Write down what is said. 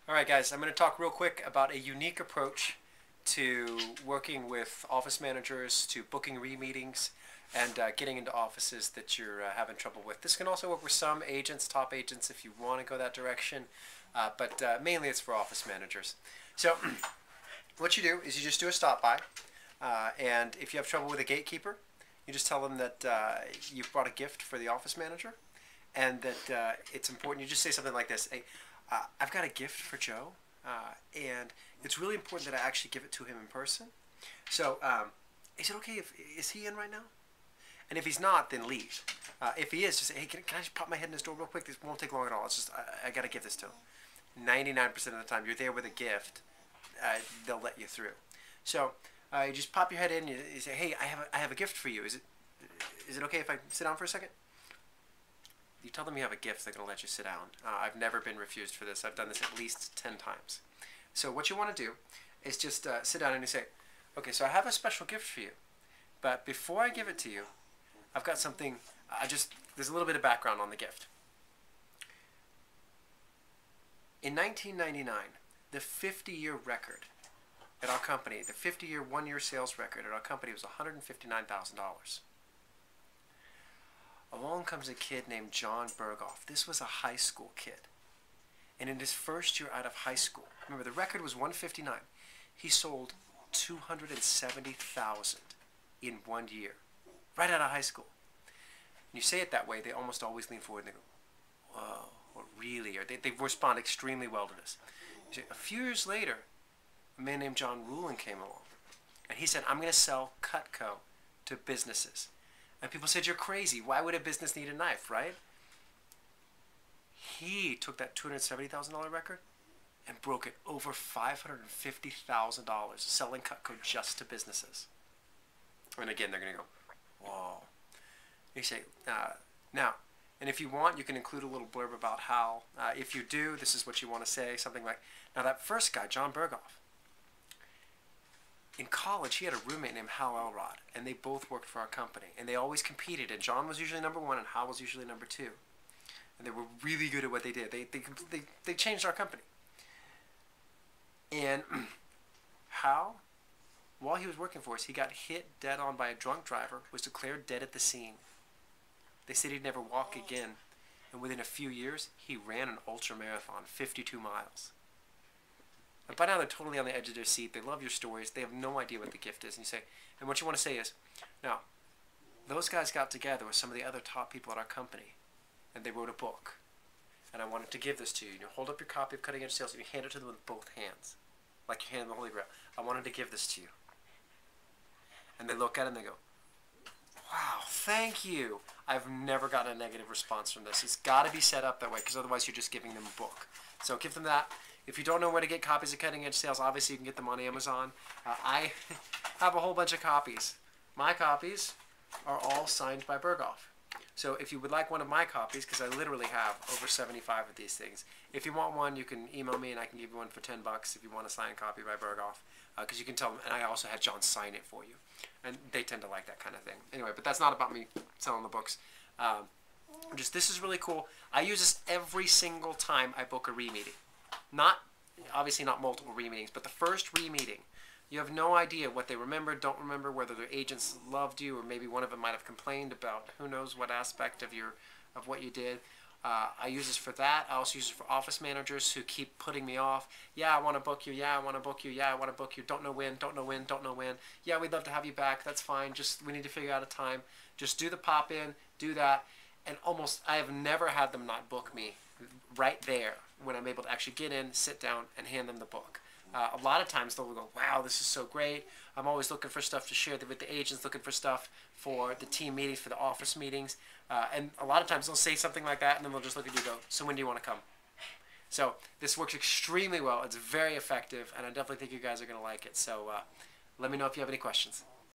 All right, guys, I'm going to talk real quick about a unique approach to working with office managers, to booking re-meetings, and getting into offices that you're having trouble with. This can also work with some agents, top agents, if you want to go that direction, but mainly it's for office managers. So what you do is you just do a stop by, and if you have trouble with a gatekeeper, you just tell them that you've brought a gift for the office manager, and that it's important. You just say something like this: "Hey, I've got a gift for Joe, and it's really important that I actually give it to him in person. So, is it okay if is he in right now? And if he's not, then leave. If he is, just say, hey, can I just pop my head in his door real quick? This won't take long at all. It's just I got to give this to him. 99% of the time, you're there with a gift, they'll let you through. So you just pop your head in. You say, hey, I have a gift for you. Is it okay if I sit down for a second? You tell them you have a gift, they're going to let you sit down. I've never been refused for this. I've done this at least 10 times. So what you want to do is just sit down and you say, okay, so I have a special gift for you. But before I give it to you, I've got something, there's a little bit of background on the gift. In 1999, the 50-year record at our company, the 50-year, one-year sales record at our company was $159,000. Along comes a kid named John Berghoff. This was a high school kid. And in his first year out of high school, remember the record was 159, he sold 270,000 in 1 year, right out of high school. And you say it that way, they almost always lean forward and they go, whoa, what really? Or they respond extremely well to this. A few years later, a man named John Rulin came along, and he said, I'm going to sell Cutco to businesses. And people said, you're crazy. Why would a business need a knife, right? He took that $270,000 record and broke it over $550,000 selling Cutco just to businesses. And again, they're going to go, whoa. You say, now, and if you want, you can include a little blurb about how, if you do, this is what you want to say, something like, now that first guy, John Berghoff, in college, he had a roommate named Hal Elrod, and they both worked for our company. And they always competed, and John was usually number one, and Hal was usually number two. And they were really good at what they did. They changed our company. And Hal, while he was working for us, he got hit dead on by a drunk driver, was declared dead at the scene. They said he'd never walk again. And within a few years, he ran an ultra marathon, 52 miles. And by now they're totally on the edge of their seat. They love your stories. They have no idea what the gift is. And you say, and what you want to say is, now, those guys got together with some of the other top people at our company, and they wrote a book. And I wanted to give this to you. You hold up your copy of Cutting Edge Sales, and you hand it to them with both hands, like you're handing the Holy Grail. I wanted to give this to you. And they look at it and they go, wow, thank you. I've never gotten a negative response from this. It's got to be set up that way, because otherwise you're just giving them a book. So give them that. If you don't know where to get copies of Cutting Edge Sales, obviously you can get them on Amazon. I have a whole bunch of copies. My copies are all signed by Berghoff. So if you would like one of my copies, because I literally have over 75 of these things, if you want one, you can email me and I can give you one for $10 if you want a signed copy by Berghoff. Because you can tell them, and I also had John sign it for you. And they tend to like that kind of thing. Anyway, but that's not about me selling the books. This is really cool. I use this every single time I book a re-meeting. Obviously not multiple re-meetings, but the first re-meeting, you have no idea what they remember, don't remember, whether their agents loved you, or maybe one of them might have complained about who knows what aspect of what you did. I use this for that. I also use it for office managers who keep putting me off. Yeah, I want to book you. Yeah, I want to book you. Yeah, I want to book you. Don't know when. Don't know when. Don't know when. Yeah, we'd love to have you back. That's fine. We need to figure out a time. Just do the pop in. Do that. And I have never had them not book me right there when I'm able to actually get in, sit down, and hand them the book. A lot of times they'll go, wow, this is so great. I'm always looking for stuff to share with the agents, looking for stuff for the team meetings, for the office meetings. And a lot of times they'll say something like that, and then they'll just look at you and go, so when do you want to come? So this works extremely well. It's very effective, and I definitely think you guys are going to like it. So let me know if you have any questions.